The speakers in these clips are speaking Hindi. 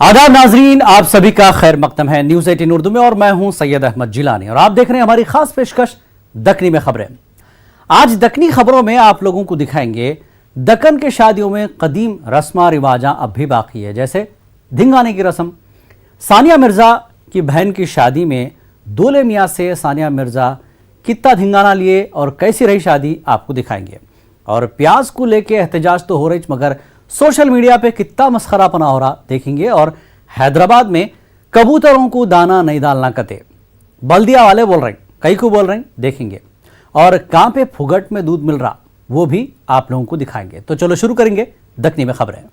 आदाब नाजरीन, आप सभी का खैर मकदम है न्यूज 18 उर्दू में और मैं हूं सैयद अहमद जिलानी और आप देख रहे हैं हमारी खास पेशकश दक्कनी में खबरें। आज दक्कनी खबरों में आप लोगों को दिखाएंगे दक्कन के शादियों में कदीम रस्मा रिवाजा अब भी बाकी है, जैसे धिंगाने की रस्म। सानिया मिर्जा की बहन की शादी में दूल्हे मियाँ से सानिया मिर्जा कितना धिंगाना लिए और कैसी रही शादी आपको दिखाएंगे। और प्याज को लेके एहतजाज तो हो रही मगर सोशल मीडिया पे कितना मस्खरापना हो रहा देखेंगे। और हैदराबाद में कबूतरों को दाना नहीं डालना कते बल्दिया वाले बोल रहे, कई को बोल रहे देखेंगे। और कहां पे फुगट में दूध मिल रहा वो भी आप लोगों को दिखाएंगे। तो चलो शुरू करेंगे दक्कनी में खबरें।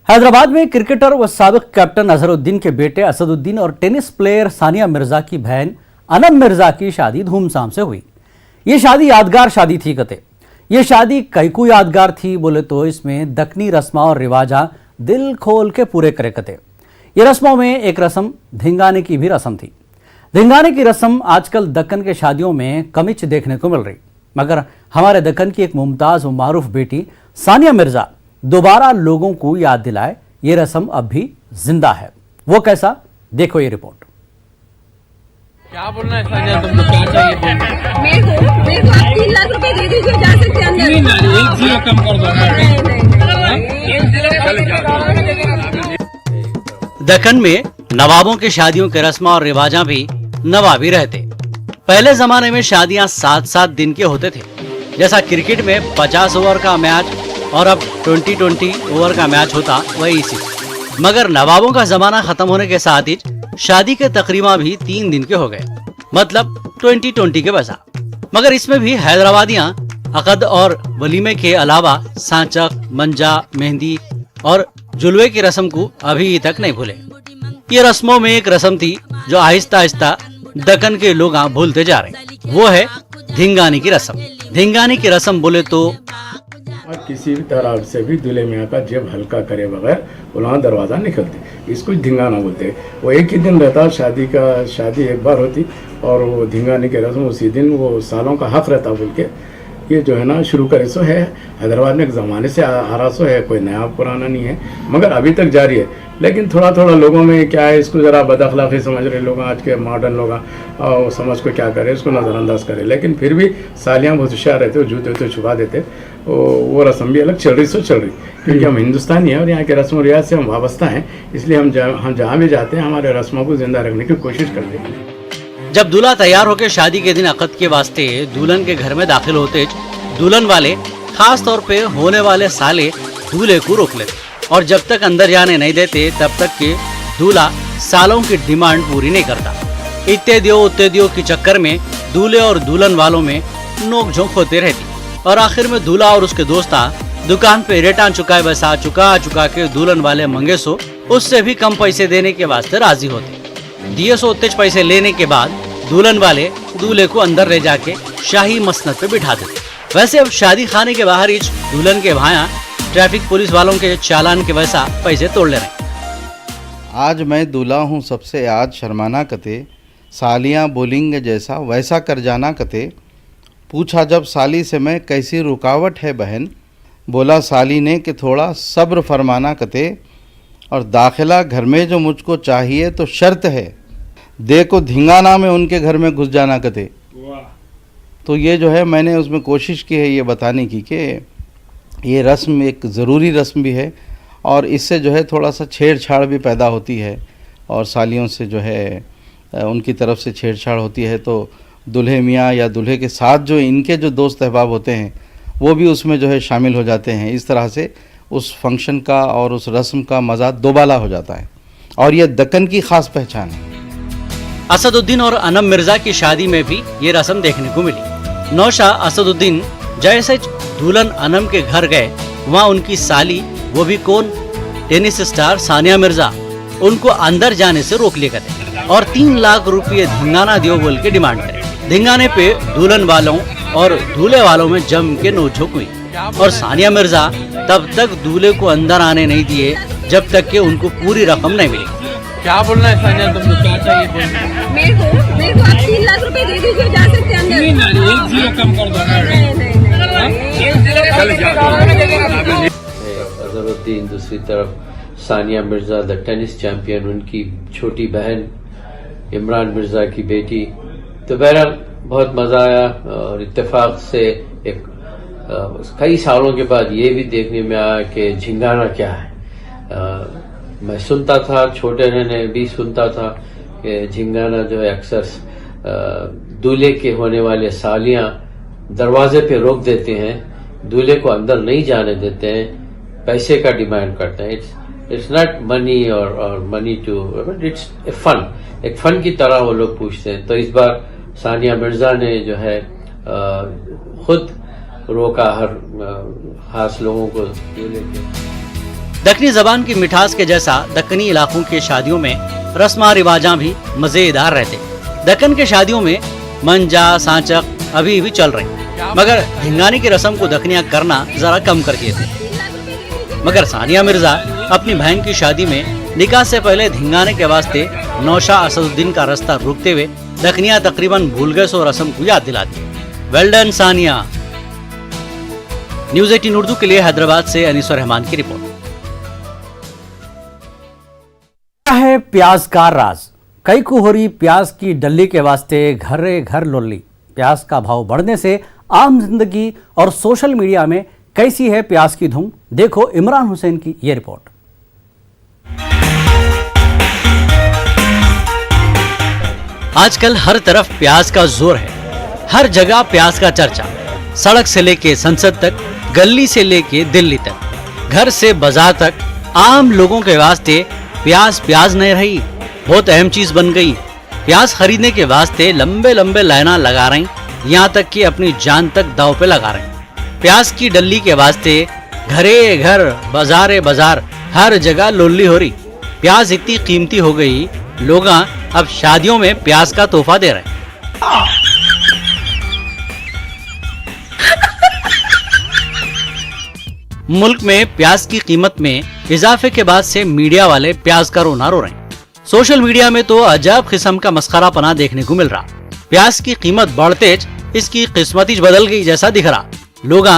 हैदराबाद में क्रिकेटर व साबिक कैप्टन अजहरुद्दीन के बेटे असदुद्दीन और टेनिस प्लेयर सानिया मिर्जा की बहन अनम मिर्जा की शादी धूमधाम से हुई। ये शादी यादगार शादी थी कते। ये शादी कई को यादगार थी बोले तो इसमें दक्कनी रस्मा और रिवाजा दिल खोल के पूरे करे कते। ये रस्मों में एक रस्म धिंगाने की भी रस्म थी। धिंगाने की रस्म आजकल दक्कन के शादियों में कमिच देखने को मिल रही, मगर हमारे दक्कन की एक मुमताज व मारूफ बेटी सानिया मिर्जा दोबारा लोगों को याद दिलाए ये रस्म अब भी जिंदा है। वो कैसा, देखो ये रिपोर्ट। क्या बोलना है सानिया, तुमको क्या चाहिए? मेरे को आप 3 लाख रुपए दे दीजिए, जा सकते हैं अंदर। नहीं, 1 जीरो कम कर दो। दक्कन में नवाबों की शादियों के रस्म और रिवाजा भी नवाबी रहते। पहले जमाने में शादियां 7-7 दिन के होते थे, जैसा क्रिकेट में 50 ओवर का मैच और अब 20-20 ओवर का मैच होता वही इसी। मगर नवाबों का जमाना खत्म होने के साथ ही शादी के तकरीबा भी 3 दिन के हो गए, मतलब 20-20 के बसा। मगर इसमें भी हैदराबादियां अकद और वलीमे के अलावा सांचक, मंजा, मेहंदी और जुलवे की रस्म को अभी तक नहीं भूले। ये रस्मों में एक रस्म थी जो आहिस्ता आहिस्ता दक्कन के लोग भूलते जा रहे, वो है धिंगाने की रस्म। धिंगाने की रस्म बोले तो किसी भी तरह से भी दूल्हे मियाँ का जेब हल्का करे बगैर वहाँ दरवाज़ा निकलते, इसको धिंगाना बोलते हैं। वो एक ही दिन रहता, शादी एक बार होती और वो धिंगाने की रस्म उसी दिन, वो सालों का हक रहता बोल के ये जो है ना शुरू करे सो है। हैदराबाद में एक ज़माने से आ रहा सो है, कोई नया पुराना नहीं है, मगर अभी तक जारी है। लेकिन थोड़ा थोड़ा लोगों में क्या है, इसको ज़रा बदअखलाक़ी समझ रहे लोग, आज के मॉडर्न लोग और समझ को क्या करे, इसको नज़रअंदाज करे। लेकिन फिर भी सालियाँ बहुत होशियार रहते, जूते तो छुपा देते। वो रस्म भी अलग चल रही क्योंकि हम हिंदुस्तानी हैं और यहाँ के रस्म रिवाज से हम वाबस्ता हैं, इसलिए हम जहाँ भी जाते हैं हमारे रस्मों को जिंदा रखने की कोशिश करते हैं। जब दूल्हा तैयार होकर शादी के दिन अक़द के वास्ते दुल्हन के घर में दाखिल होते, दुल्हन वाले खास तौर पे होने वाले साले दूल्हे को रोक लेते और जब तक अंदर जाने नहीं देते तब तक के दूल्हा सालों की डिमांड पूरी नहीं करता। इतने दियो उतने दियो के चक्कर में दूल्हे और दुल्हन वालों में नोक-झोंक होते रहती और आखिर में दूल्हा और उसके दोस्ता दुकान पे रेटान चुका के दुल्हन वाले मंगे सो उससे भी कम पैसे देने के वास्ते राजी होते। दिए सो तेज पैसे लेने के बाद दुल्हन वाले दूल्हे को अंदर ले जाके शाही मसनद पे बिठा देते। वैसे अब शादी खाने के बाहर ही दुल्हन के भाया ट्रैफिक पुलिस वालों के चालान के वैसा पैसे तोड़ ले रहे। आज मैं दूल्हा हूँ सबसे आज शर्माना कते, सालियाँ बोलेंगे जैसा वैसा कर जाना कते। पूछा जब साली से मैं कैसी रुकावट है बहन, बोला साली ने कि थोड़ा सब्र फरमाना कते। और दाखिला घर में जो मुझको चाहिए तो शर्त है, देखो धिंगाना में उनके घर में घुस जाना कते। तो ये जो है मैंने उसमें कोशिश की है ये बताने की कि ये रस्म एक ज़रूरी रस्म भी है और इससे जो है थोड़ा सा छेड़छाड़ भी पैदा होती है और सालियों से जो है उनकी तरफ से छेड़छाड़ होती है, तो दूल्हे मियाँ या दूल्हे के साथ जो इनके जो दोस्त अहबाब होते हैं वो भी उसमें जो है शामिल हो जाते हैं। इस तरह से उस फंक्शन का और उस रस्म का मज़ा दोबाला हो जाता है और ये दक्कन की ख़ास पहचान है। असदुद्दीन और अनम मिर्जा की शादी में भी ये रस्म देखने को मिली। नौशा असदुद्दीन जैसे दुल्हन अनम के घर गए, वहाँ उनकी साली, वो भी कौन, टेनिस स्टार सानिया मिर्जा, उनको अंदर जाने से रोक लिए गए और 3 लाख रुपये धिंगाना दियो बोल के डिमांड करे। धिंगाने पे दुल्हन वालों और दूल्हे वालों में जम के नोकझोंक हुई और सानिया मिर्जा तब तक दूल्हे को अंदर आने नहीं दिए जब तक कि उनको पूरी रकम नहीं मिली। क्या बोलना है सानिया, तुमको क्या चाहिए? मेरे को आप 3 लाख रुपए दे दीजिए, जा सकते हैं अंदर। किलो कम कर दो। अजहरुद्दीन, दूसरी तरफ Sania Mirza the tennis champion, उनकी छोटी बहन इमरान मिर्जा की बेटी। तो बहरहाल बहुत मजा आया और इत्तेफाक से एक कई सालों के बाद ये भी देखने में आया कि झिंगाना क्या है। मैं सुनता था, छोटे रहने भी सुनता था कि झिंगाना जो है अक्सर दूल्हे के होने वाले सालियां दरवाजे पे रोक देते हैं, दूल्हे को अंदर नहीं जाने देते हैं, पैसे का डिमांड करते हैं। इट्स नॉट मनी और money too, it's a fun, एक फन की तरह वो लोग पूछते हैं। तो इस बार सानिया मिर्जा ने जो है खुद रोका हर खास लोगों को दूल्हे के। दक्कनी जबान की मिठास के जैसा दक्कनी इलाकों की शादियों में रस्म रिवाजा भी मजेदार रहते। दक्कन के शादियों में मंजा सांचक अभी भी चल रहे, मगर धिंगाने की रस्म को दक्कनियां करना जरा कम कर दिए थे। मगर सानिया मिर्जा अपनी बहन की शादी में निकाह से पहले धिंगाने के वास्ते नौशाह असदुद्दीन का रास्ता रोकते हुए दक्कनियां तकरीबन भूल गए सो रस्म को याद दिलाती। Well done Sania. News 18 Urdu के लिए हैदराबाद से अनीसुर रहमान की रिपोर्ट। क्या है प्याज का राज? कई को हो रही प्याज की डल्ली के वास्ते घरे घर लोली। प्याज का भाव बढ़ने से आम जिंदगी और सोशल मीडिया में कैसी है प्याज की धूम? देखो इमरान हुसैन की ये रिपोर्ट। आजकल हर तरफ प्याज का जोर है, हर जगह प्याज का चर्चा। सड़क से लेके संसद तक, गली से लेके दिल्ली तक, घर से बाजार तक आम लोगों के वास्ते प्याज नहीं रही, बहुत अहम चीज बन गई। प्याज खरीदने के वास्ते लंबे लंबे लाइना लगा रही, यहाँ तक कि अपनी जान तक दांव पे लगा रही। प्याज की डल्ली के वास्ते घरे घर, बाजारे बाजार, हर जगह लोली हो रही। प्याज इतनी कीमती हो गई, लोग अब शादियों में प्याज का तोहफा दे रहे हैं। मुल्क में प्याज की कीमत में इजाफे के बाद से मीडिया वाले प्याज का रोना रो रहे हैं। सोशल मीडिया में तो अजब किस्म का मस्खरा पना देखने को मिल रहा। प्याज की कीमत बढ़ते इसकी किस्मत ही बदल गई जैसा दिख रहा। लोग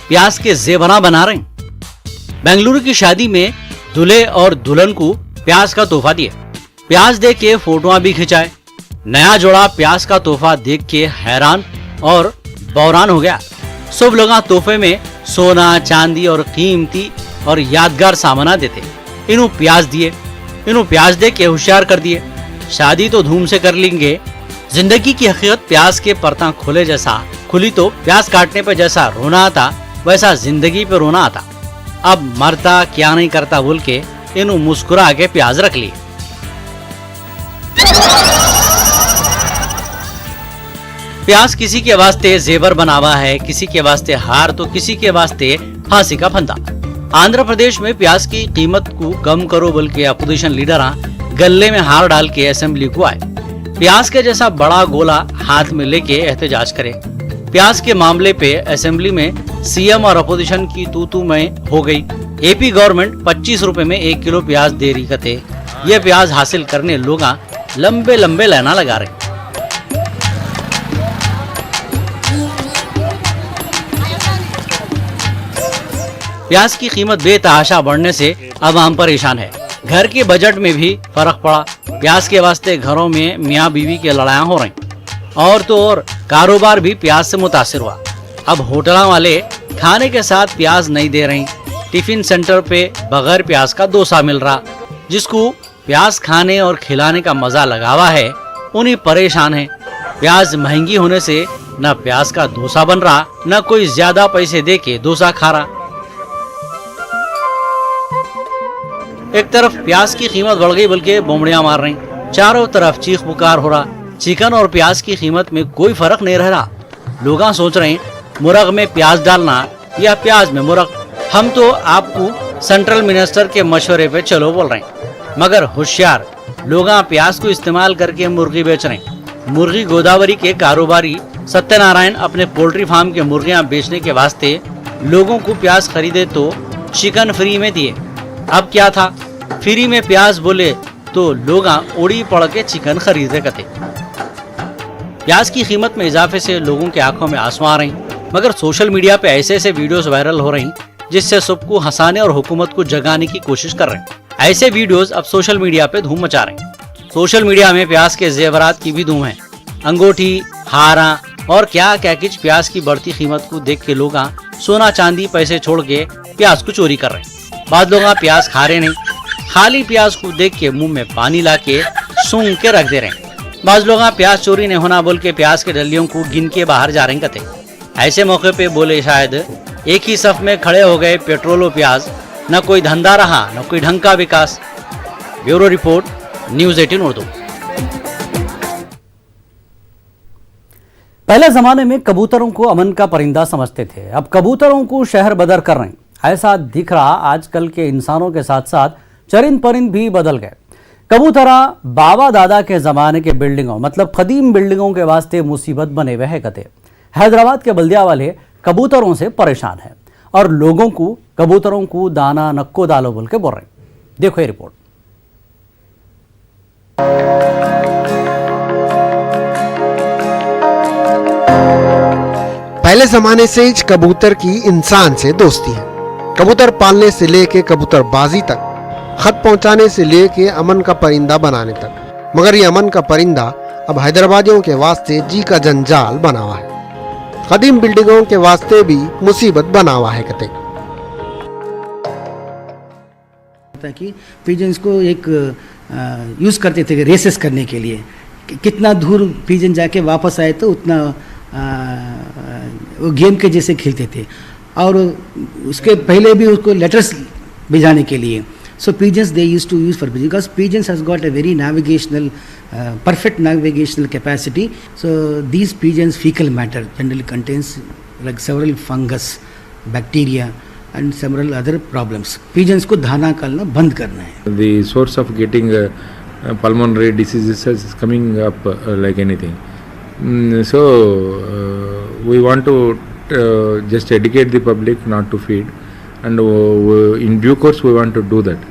प्याज के जेवरा बना रहे हैं। बेंगलुरु की शादी में दूल्हे और दुल्हन को प्याज का तोहफा दिया। प्याज देख के फोटोआं भी खिंचाए। नया जोड़ा प्याज का तोहफा देख के हैरान और बौरान हो गया। सब लोग तोहफे में सोना, चांदी और कीमती और यादगार सामान देते। इन्हों प्याज दिए, इन्हों प्याज दे के होशियार कर दिए। शादी तो धूम से कर लेंगे, जिंदगी की हकीकत प्याज के परता खोले जैसा खुली तो प्याज काटने पे जैसा रोना आता, वैसा जिंदगी पे रोना आता। अब मरता क्या नहीं करता बोल के इन्हों मुस्कुरा के प्याज रख लिए। प्याज किसी के वास्ते जेवर बनावा है, किसी के वास्ते हार तो किसी के वास्ते फांसी का फंदा। आंध्र प्रदेश में प्याज की कीमत को कम करो बोल के अपोजिशन लीडर गले में हार डाल के असेंबली को आए। प्याज के जैसा बड़ा गोला हाथ में लेके एहतजाज करे। प्याज के मामले पे असेंबली में सीएम और अपोजिशन की तू में हो गई। एपी गवर्नमेंट 25 रुपए में 1 किलो प्याज दे रही कते। ये प्याज हासिल करने लोग लंबे लंबे लाइना लगा रहे। प्याज की कीमत बेतहाशा बढ़ने से अब आम परेशान है। घर के बजट में भी फर्क पड़ा। प्याज के वास्ते घरों में मियाँ बीवी की लड़ाइयाँ हो रही और तो और कारोबार भी प्याज से मुतासिर हुआ। अब होटल वाले खाने के साथ प्याज नहीं दे रही। टिफिन सेंटर पे बगैर प्याज का डोसा मिल रहा। जिसको प्याज खाने और खिलाने का मजा लगावा है उन्हीं परेशान है। प्याज महंगी होने से न प्याज का डोसा बन रहा, न कोई ज्यादा पैसे दे के डोसा खा रहा। एक तरफ प्याज की कीमत बढ़ गई बल्कि बोमड़ियां मार रही, चारों तरफ चीख पुकार हो रहा। चिकन और प्याज की कीमत में कोई फर्क नहीं रह रहा। लोग सोच रहे हैं मुर्ग में प्याज डालना या प्याज में मुर्ग। हम तो आपको सेंट्रल मिनिस्टर के मशवरे पे चलो बोल रहे हैं, मगर होशियार लोग प्याज को इस्तेमाल करके मुर्गी बेच रहे हैं। मुर्गी गोदावरी के कारोबारी सत्यनारायण अपने पोल्ट्री फार्म के मुर्गियां बेचने के वास्ते लोगों को प्याज खरीदे तो चिकन फ्री में दिए। अब क्या था, फ्री में प्याज बोले तो लोग ओड़ी पड़ के चिकन खरीदे करते। प्याज की कीमत में इजाफे से लोगों की आंखों में आंसू आ रही, मगर सोशल मीडिया पे ऐसे ऐसे वीडियोस वायरल हो रही जिससे सबको हंसाने और हुकूमत को जगाने की कोशिश कर रहे हैं। ऐसे वीडियोस अब सोशल मीडिया पे धूम मचा रहे हैं। सोशल मीडिया में प्याज के जेवरात की भी धूम है। अंगूठी, हारा और क्या क्या कुछ प्याज की बढ़ती कीमत को देख के लोग सोना चांदी पैसे छोड़ के प्याज को चोरी कर रहे हैं। बाद लोग प्याज खा रहे नहीं, खाली प्याज को देख के मुंह में पानी ला के सूंघ के रख दे रहे हैं। बाज लोग प्याज चोरी नहीं होना बोल के प्याज के डलियों को गिन के बाहर जा रहे हैं कते। ऐसे मौके पे बोले शायद एक ही सफ में खड़े हो गए पेट्रोल और प्याज, न कोई धंधा रहा न कोई ढंग का विकास। Bureau report, news 18 Urdu. पहले जमाने में कबूतरों को अमन का परिंदा समझते थे, अब कबूतरों को शहर बदर कर रहे हैं। ऐसा दिख रहा आजकल के इंसानों के साथ साथ चरिंद परिंद भी बदल गए। कबूतरा बाबा दादा के जमाने के बिल्डिंगों मतलब कदीम बिल्डिंगों के वास्ते मुसीबत बने हुए है कते। हैदराबाद के बल्दिया वाले कबूतरों से परेशान है और लोगों को कबूतरों को दाना नक्को डालो बोल के बोल रहे हैं। देखो ये रिपोर्ट। पहले जमाने से ही कबूतर की इंसान से दोस्ती है। कबूतर पालने से लेके कबूतरबाजी तक, खत पहुंचाने से लेके अमन का परिंदा बनाने तक। मगर ये अमन का परिंदा अब हैदराबादियों के वास्ते जी का जंजाल बना हुआ है। कदीम बिल्डिंगों के वास्ते भी मुसीबत बना हुआ है कते। ताकि पिजन्स को एक यूज़ करते थे रेसेस करने के लिए, कितना दूर पिजन जाके वापस आए तो उतना वो गेम के जैसे खेलते थे। और उसके पहले भी उसको लेटर्स भिजाने के लिए so pigeons they used to use for pigeons because pigeons has got a very navigational perfect navigational capacity. So these pigeons fecal matter generally contains like several fungus, bacteria and several other problems. Pigeons को धाना करना बंद करना है। The source of getting pulmonary diseases is coming up like anything. So we want to just educate the public not to feed, and in due course we want to do that.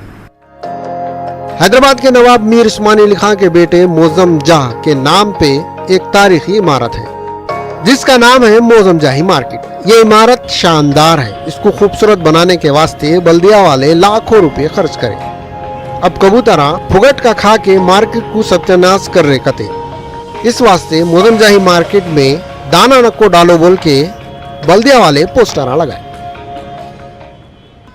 Hyderabad के नवाब मीर उस्मान अली खां के बेटे मोज़म जाह के नाम पे एक तारीखी इमारत है जिसका नाम है मोज़म जाही मार्केट। ये इमारत शानदार है। इसको खूबसूरत बनाने के वास्ते बल्दिया वाले लाखों रुपए खर्च करें। अब कबूतरा फुगट का खा के मार्केट को सत्यानाश कर रहे कते। इस वास्ते मोज़म जाही मार्केट में दाना नको डालो बोल के बल्दिया वाले पोस्टर लगाए।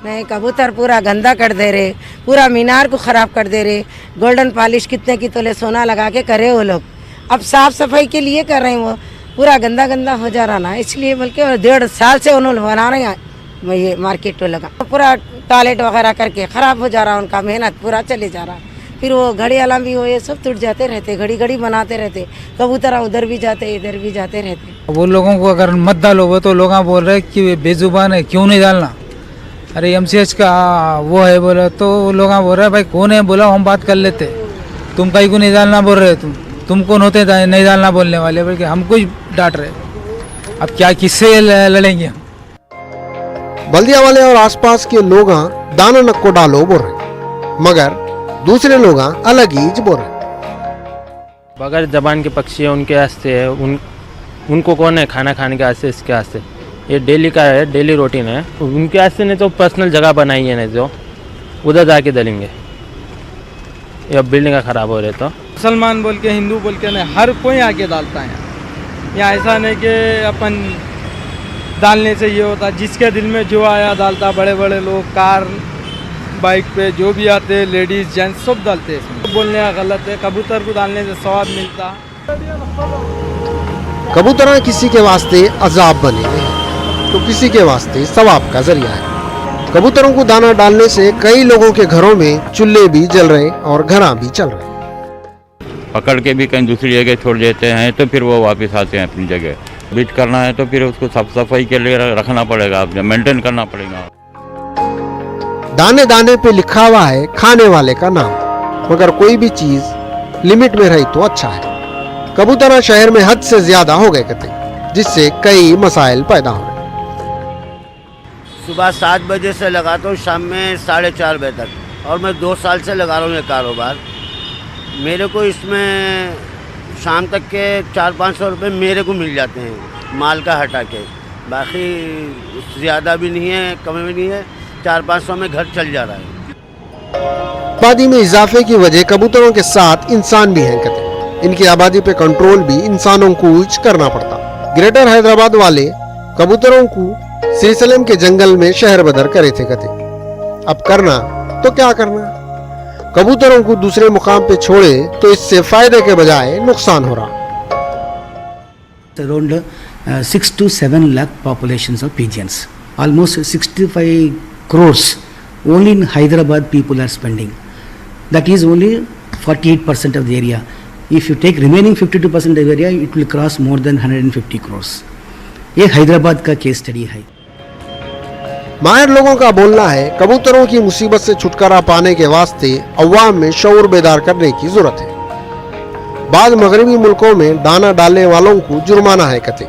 नहीं, कबूतर पूरा गंदा कर दे रहे, पूरा मीनार को ख़राब कर दे रहे। गोल्डन पॉलिश कितने की तोले सोना लगा के करे वो लोग। अब साफ़ सफाई के लिए कर रहे हैं, वो पूरा गंदा गंदा हो जा रहा ना, इसलिए बल्कि 1.5 साल से उन्होंने बना रहे हैं ये मार्केट लगा। पूरा टॉयलेट वगैरह करके ख़राब हो जा रहा, उनका मेहनत पूरा चले जा रहा। फिर वो घड़ी वाला भी हो, ये सब टूट जाते रहते, घड़ी घड़ी बनाते रहते। कबूतर उधर भी जाते इधर भी जाते रहते। वो लोगों को अगर मत डालो वो तो लोग बोल रहे कि बेजुबान है, क्यों नहीं डालना। अरे MCH का वो है बोला तो लोग बोल रहे भाई कौन है, बोला हम बात कर लेते, तुम कहीं को नहीं डालना बोल रहे, तुम कौन होते नहीं डालना बोलने वाले, बल्कि हमको ही डांट रहे। अब क्या किससे लड़ेंगे हम। बल्दिया वाले और आसपास के लोग दाना नक्को डालो बोल रहे, मगर दूसरे लोग अलग ही बोल रहे। बगैर जबान के पक्षी है, उनके वास्ते है, उनको कौन है खाना खाने के वास्ते, इसके वास्ते ये डेली का है, डेली रूटीन है उनके वास्ते। नहीं तो पर्सनल जगह बनाई है, नहीं तो उधर जाके डालेंगे। ये अब बिल्डिंग का ख़राब हो रहे तो मुसलमान बोल के हिंदू बोल के नहीं, हर कोई आके डालता है यहाँ। ऐसा नहीं कि अपन डालने से ये होता, जिसके दिल में जो आया डालता। बड़े बड़े लोग कार बाइक पे जो भी आते, लेडीज़ जेंट्स सब डालते हैं इसमें। बोलने का गलत है, कबूतर को डालने से सवाब मिलता। कबूतर किसी के वास्ते अजाब बने हैं तो किसी के वास्ते सवाब का जरिया है। कबूतरों को दाना डालने से कई लोगों के घरों में चूल्हे भी जल रहे और घरा भी चल रहे। पकड़ के भी कहीं दूसरी जगह छोड़ देते हैं तो फिर वो वापस आते हैं अपनी जगह। बीट करना है तो फिर उसको साफ सफाई के लिए रखना पड़ेगा, मेंटेन करना पड़ेगा। दाने दाने पे लिखा हुआ है खाने वाले का नाम, मगर कोई भी चीज लिमिट में रही तो अच्छा है। कबूतर शहर में हद से ज्यादा हो गए कते, जिससे कई मसाइल पैदा हो रहे। सुबह 7 बजे से लगाता हूँ, शाम में 4:30 बजे तक, और मैं 2 साल से लगा रहा हूँ ये कारोबार। मेरे को इसमें शाम तक के 400-500 रुपये मेरे को मिल जाते हैं माल का हटा के, बाकी ज़्यादा भी नहीं है कम भी नहीं है, 400-500 में घर चल जा रहा है। आबादी में इजाफे की वजह कबूतरों के साथ इंसान भी हैं कहते। इनकी आबादी पे कंट्रोल भी इंसानों को करना पड़ता। ग्रेटर हैदराबाद वाले कबूतरों को सिरसलम के जंगल में शहर बदर करे थे कहते। अब करना तो क्या करना, कबूतरों को दूसरे मुकाम पे छोड़े तो इससे फायदे के बजाय नुकसान हो रहा। Around 6 to 7 lakh populations of pigeons. Almost 65 crores only in Hyderabad people are spending. That is only 48% of the area. If you take remaining 52% of the area, it will cross more than 150 crores. ये हैदराबाद का केस स्टडी है। माहिर लोगों का बोलना है कबूतरों की मुसीबत से छुटकारा पाने के वास्ते अवाम में शऊर बेदार करने की जरूरत है। बाद मगरबी मुल्कों में दाना डालने वालों को जुर्माना है कहते।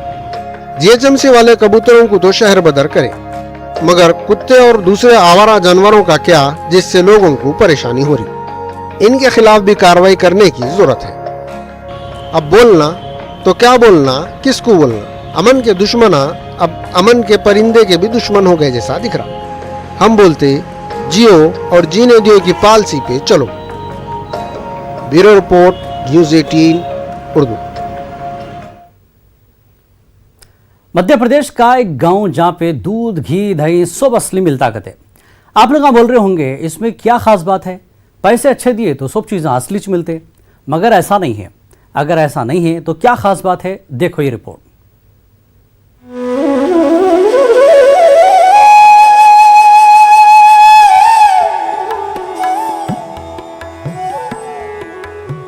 जीएचएमसी वाले कबूतरों को तो शहर बदर करे, मगर कुत्ते और दूसरे आवारा जानवरों का क्या जिससे लोगों को परेशानी हो रही। इनके खिलाफ भी कार्रवाई करने की जरूरत है। अब बोलना तो क्या बोलना, किसको बोलना। अमन के दुश्मना अब अमन के परिंदे के भी दुश्मन हो गए जैसा दिख रहा। हम बोलते जियो और जीने दियो की पॉलिसी पे चलो। Bureau report, news 18 Urdu. Madhya Pradesh का एक गांव जहां पे दूध, घी, दही सब असली मिलता कहते। आप लोग बोल रहे होंगे इसमें क्या खास बात है, पैसे अच्छे दिए तो सब चीजें असली च मिलते, मगर ऐसा नहीं है। अगर ऐसा नहीं है तो क्या खास बात है, देखो ये रिपोर्ट।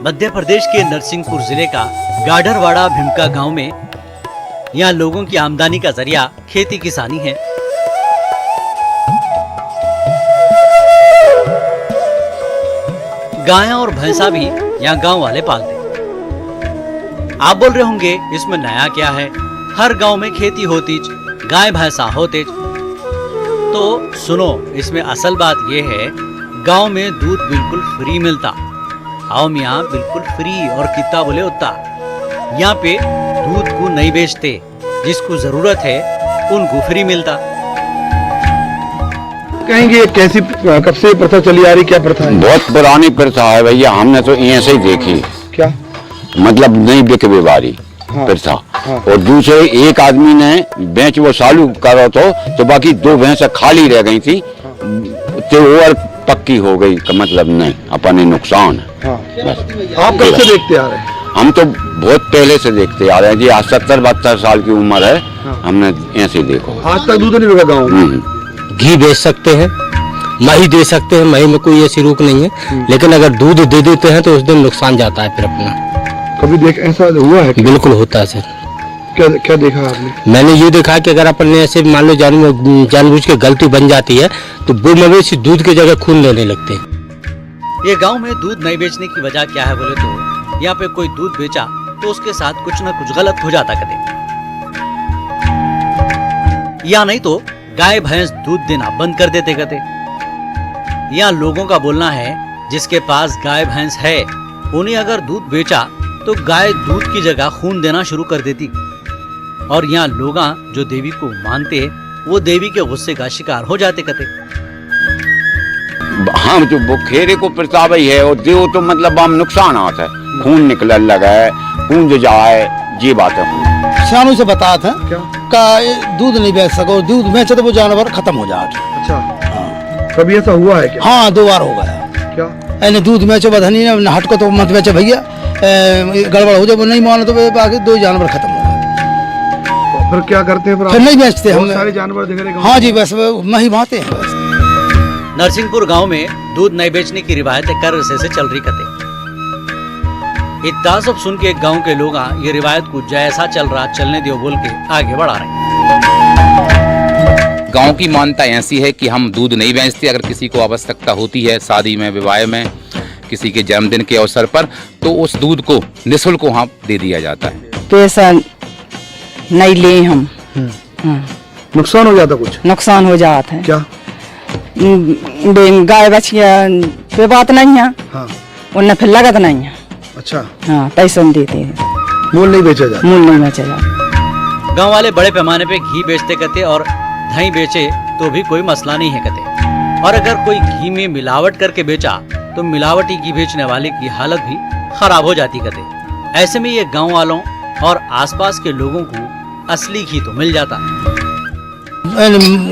मध्य प्रदेश के नरसिंहपुर जिले का गाडरवाड़ा भिमका गांव में यहाँ लोगों की आमदनी का जरिया खेती किसानी है। गायें और भैंसा भी यहाँ गांव वाले पालते। आप बोल रहे होंगे इसमें नया क्या है, हर गांव में खेती होती, गाय भैंसा होते। तो सुनो, इसमें असल बात यह है गांव में दूध बिल्कुल फ्री मिलता। आओ मियाँ, बिल्कुल फ्री और कितना बोले उतना। यहाँ पे दूध को नहीं बेचते, जिसको जरूरत है उनको फ्री मिलता। कहेंगे कैसी कब से प्रथा चली आ रही, क्या प्रथा है? बहुत पुरानी प्रथा है भैया, हमने तो ऐसे ही देखी। क्या मतलब नहीं बिकवे वाली प्रथा। और दूसरे एक आदमी ने बेच वो चालू करो तो बाकी 2 भैंसें खाली रह गई थी, तो और पक्की हो गई का मतलब नहीं, अपने नुकसान है। आप कब से देखते आ रहे हैं? हम तो बहुत पहले से देखते आ रहे हैं जी, आज 70-72 साल की उम्र है, हमने ऐसे देखो। आज तक दूध नहीं बिका गाँव में? घी बेच सकते हैं, मही दे सकते हैं, मही में कोई ऐसी रोक नहीं है, लेकिन अगर दूध दे देते हैं तो उस दिन नुकसान जाता है फिर अपना। कभी देख ऐसा हुआ है? बिल्कुल होता है सर। क्या देखा आपने? मैंने ये देखा कि अगर अपन ने ऐसे मान लो जानबूझ के गलती बन जाती है तो वो मवेशी दूध की जगह खून लेने लगते हैं। ये गांव में दूध नहीं बेचने की वजह क्या है बोले तो यहाँ पे कोई दूध बेचा तो उसके साथ कुछ न कुछ गलत हो जाता कदे, या नहीं तो गाय भैंस दूध देना बंद कर देते कदे। यहाँ लोगों का बोलना है जिसके पास गाय भैंस है उन्हें अगर दूध बेचा तो गाय दूध की जगह खून देना शुरू कर देती। और यहाँ लोग जो देवी को मानते वो देवी के गुस्से का शिकार हो जाते कहते। हम जो बुखेरे को प्रताप ही है और देव तो मतलब हम नुकसान आता है, खून निकलने लगा है, खून जो जाए ये बात है। शानू से बताया था का दूध नहीं बेच सको, दूध बेचे तो वो जानवर खत्म हो जाए। अच्छा, कभी ऐसा हुआ है क्या? हाँ, 2 बार हो गया। क्या? ऐने दूध बेचो बधनी ने हट को तो मत बेचो भैया, गड़बड़ हो जाए, वो नहीं मानो तो बाकी 2 जानवर खत्म हो गए। फिर क्या करते हैं? फिर नहीं बेचते हम सारे जानवर देख रहे। हाँ जी, बस मही भाते हैं बस। नरसिंहपुर गांव में दूध नहीं बेचने की रिवायत कर से चल रही कते। इतना सब सुन के गांव के लोग ये रिवायत को जैसा चल रहा चलने दियो बोल के आगे बढ़ा रहे हैं। गांव की मान्यता ऐसी है कि हम दूध नहीं बेचते। अगर किसी को आवश्यकता होती है शादी में, विवाह में, किसी के जन्मदिन के अवसर पर, तो उस दूध को निःशुल्क वहाँ दे दिया जाता है। पैसा नहीं ले हम। नुकसान हो जाता? कुछ नुकसान हो जाता है। क्या? गाय बछिया पे बात नहीं है। हाँ। उन्हें फिर लगत नहीं है। अच्छा, हाँ पैसा देते हैं, मूल नहीं बेचा जाता। मूल नहीं बेचा जाता। गांव वाले बड़े पैमाने पे घी बेचते कहते और दही बेचे तो भी कोई मसला नहीं है कहते। और अगर कोई घी में मिलावट करके बेचा तो मिलावटी घी बेचने वाले की हालत भी खराब हो जाती कहते। ऐसे में ये गांव वालों और आसपास के लोगों को असली घी तो मिल जाता।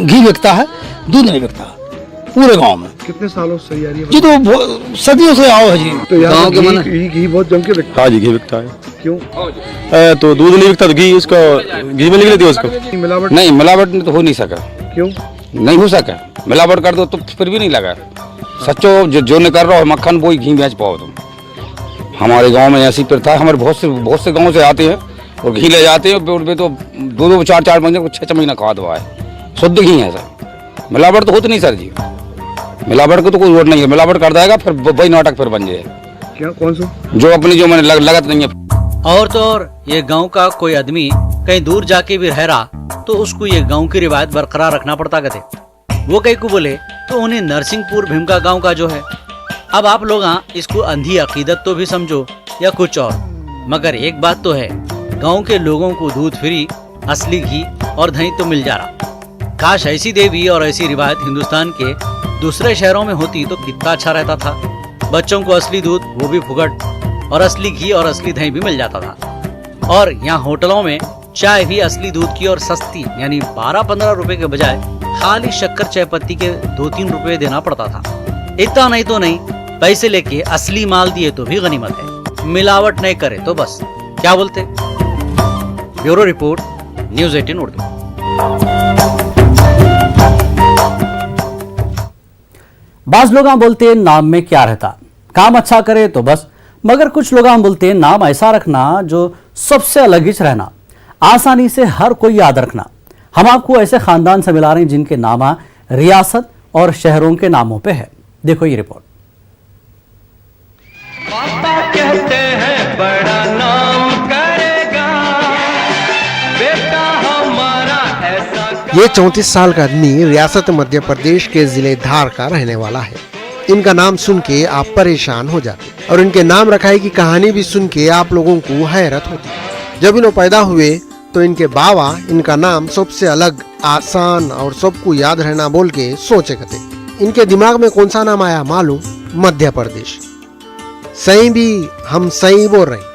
घी बिकता है, दूध नहीं बिकता पूरे गांव में। कितने सालों से सही आ रही है? जी तो सदियों से आओ है जी। तो यहाँ गांव के मन घी बहुत जम के बिकता है। हाँ जी, घी बिकता है। क्यों? तो दूध नहीं बिकता तो घी उसको घी में लिख लेती है उसको। मिलावट नहीं, मिलावट तो हो नहीं सका। क्यों नहीं हो सका? मिलावट कर दो तो फिर भी नहीं लगा। सच्चो जो ने कर रहा हो मक्खन वो ही घी बेच पाओ तुम। हमारे गांव में ऐसी प्रथा है, हमारे बहुत से गांव से आते हैं और घी ले जाते हैं और तो 2-2 4-4 महीने 6-6 महीना खा दवा है, शुद्ध घी है सर। मिलावट तो होती नहीं सर जी, मिलावट को तो कोई जरूरत नहीं है। मिलावट कर देगा फिर वही नाटक फिर बन जाए। क्या कौन सा? जो अपनी जो मैंने लगत नहीं है। और तो और ये गांव का कोई आदमी कहीं दूर जाके भी रह रहा तो उसको ये गांव की रिवायत बरकरार रखना पड़ता कहते। वो कहीं को बोले तो उन्हें नरसिंहपुर भीमका गांव का जो है। अब आप लोग इसको अंधी अकीदत तो भी समझो या कुछ और, मगर एक बात तो है, गांव के लोगों को दूध फ्री, असली घी और दही तो मिल जा रहा। काश ऐसी देवी और ऐसी रिवायत हिंदुस्तान के दूसरे शहरों में होती तो कितना अच्छा रहता था। बच्चों को असली दूध वो भी फुकट और असली घी और असली दही भी मिल जाता था। और यहाँ होटलों में चाय भी असली दूध की और सस्ती, यानी 12-15 रुपए के बजाय खाली शक्कर चाय पत्ती के 2-3 रुपए देना पड़ता था। इतना नहीं तो नहीं, पैसे लेके असली माल दिए तो भी गनीमत है, मिलावट नहीं करे तो बस। क्या बोलते? Bureau report, news 18 Urdu. बाज लोग बोलते हैं नाम में क्या रहता, काम अच्छा करे तो बस। मगर कुछ लोग बोलते हैं नाम ऐसा रखना जो सबसे अलग ही रहना, आसानी से हर कोई याद रखना। हम आपको ऐसे खानदान से मिला रहे हैं जिनके नाम रियासत और शहरों के नामों पे है। देखो ये रिपोर्ट। पापा कहते हैं बड़ा नाम करेगा बेटा हमारा ऐसा। ये 34 साल का आदमी रियासत मध्य प्रदेश के जिले धार का रहने वाला है। इनका नाम सुन के आप परेशान हो जाते और इनके नाम रखाई की कहानी भी सुन के आप लोगों को हैरत होती। जब इन्हों पैदा हुए तो इनके बाबा इनका नाम सबसे अलग, आसान और सबको याद रहना बोल के सोचे करते। इनके दिमाग में कौन सा नाम आया मालूम? मध्य प्रदेश। सही भी हम सही बोल रहे हैं।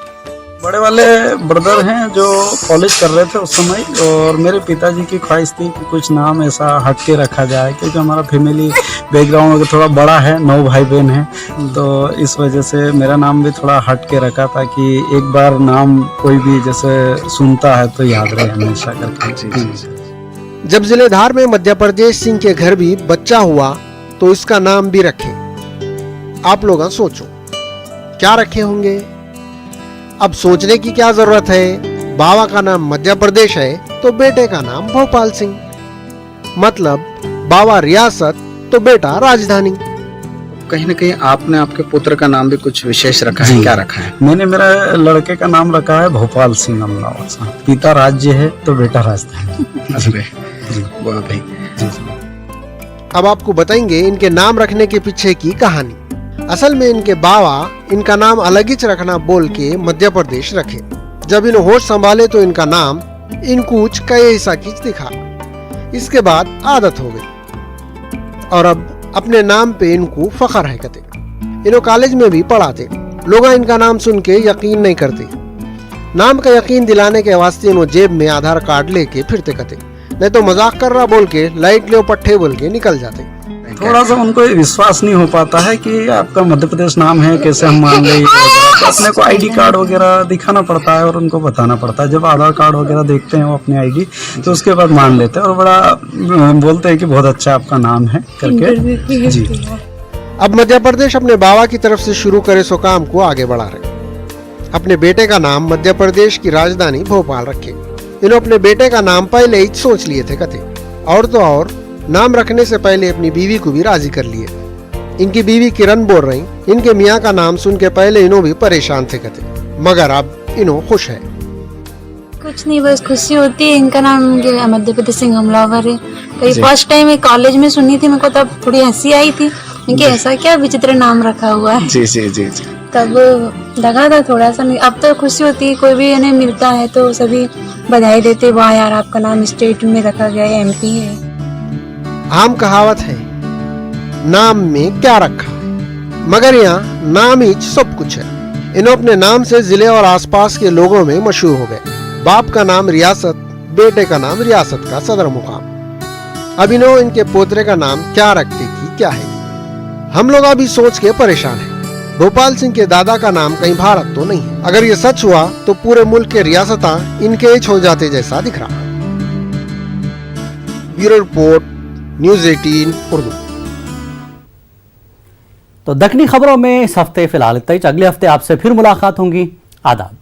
बड़े वाले ब्रदर हैं जो कॉलेज कर रहे थे उस समय, और मेरे पिताजी की ख्वाहिश थी कि कुछ नाम ऐसा हट के रखा जाए, क्योंकि हमारा फैमिली बैकग्राउंड थोड़ा बड़ा है, 9 भाई बहन हैं, तो इस वजह से मेरा नाम भी थोड़ा हट के रखा ताकि एक बार नाम कोई भी जैसे सुनता है तो याद रहे हमेशा करके। जब जिले धार में मध्य प्रदेश सिंह के घर भी बच्चा हुआ तो इसका नाम भी रखे। आप लोग सोचो क्या रखे होंगे? अब सोचने की क्या जरूरत है, बाबा का नाम मध्य प्रदेश है तो बेटे का नाम भोपाल सिंह, मतलब बाबा रियासत तो बेटा राजधानी। कहीं न कहीं आपने आपके पुत्र का नाम भी कुछ विशेष रखा है, क्या रखा है? मैंने मेरा लड़के का नाम रखा है भोपाल सिंह अमलावा साहब। पिता राज्य है तो बेटा राजधानी। बोलो भाई। अब आपको बताएंगे इनके नाम रखने के पीछे की कहानी। असल में इनके बाबा इनका नाम अलग ही रखना बोल के मध्य प्रदेश रखे। जब इन्हें होश संभाले तो इनका नाम इन कुछ कई ऐसा किच दिखा। इसके बाद आदत हो गई और अब अपने नाम पे इनको फखर है कहते। इन्हों कॉलेज में भी पढ़ाते। लोग इनका नाम सुन के यकीन नहीं करते। नाम का यकीन दिलाने के वास्ते इन्हों जेब में आधार कार्ड लेके फिरते कहते, नहीं तो मजाक कर रहा बोल के लाइट ले पट्टे बोल के निकल जाते। थोड़ा सा उनको विश्वास नहीं हो पाता है कि आपका मध्य प्रदेश नाम है, कैसे हम मान लें। तो अपने को आईडी कार्ड वगैरह दिखाना पड़ता है और उनको बताना पड़ता है। जब आधार कार्ड वगैरह देखते हैं वो अपने आईडी, तो उसके बाद मान लेते हैं और बड़ा बोलते हैं कि बहुत अच्छा आपका नाम है करके। जी। अब मध्य प्रदेश अपने बाबा की तरफ से शुरू करे सो काम को आगे बढ़ा रहे। अपने बेटे का नाम मध्य प्रदेश की राजधानी भोपाल रखे। इन्होंने अपने बेटे का नाम पहले ही सोच लिए थे कहते। और तो और नाम रखने से पहले अपनी बीवी को भी राजी कर लिए। इनकी बीवी किरण बोल रही, इनके मियाँ का नाम सुन के पहले इन्हों भी परेशान थे कहते, मगर अब इन्हों खुश है। कुछ नहीं, बस खुशी होती है। इनका नाम मध्य प्रदेश सिंह हमलावर है। कहीं फर्स्ट टाइम एक कॉलेज में सुनी थी, मेरे को तब थोड़ी हंसी आई थी, इनके ऐसा क्या विचित्र नाम रखा हुआ है। जी जी जी जी। तब लगा था थोड़ा सा, नहीं अब तो खुशी होती है, कोई भी इन्हें मिलता है तो सभी बधाई देते, वाह यार आपका नाम स्टेट में रखा गया है, MP है। आम कहावत है, नाम में क्या रखा, मगर यहाँ नाम ही सब कुछ है। इन्हों अपने नाम से जिले और आसपास के लोगों में मशहूर हो गए। बाप का नाम रियासत, बेटे का नाम रियासत का सदर मुकाम। अब इन्हों इनके पोतरे का नाम क्या रखते की क्या है, हम लोग अभी सोच के परेशान हैं। भोपाल सिंह के दादा का नाम कहीं भारत तो नहीं है। अगर ये सच हुआ तो पूरे मुल्क के रियासता इनके ही हो जाते जैसा दिख रहा। Bureau report, news 18 Urdu. तो दक्कनी खबरों में इस हफ्ते फिलहाल इतना ही। अगले हफ्ते आपसे फिर मुलाकात होंगी। आदाब।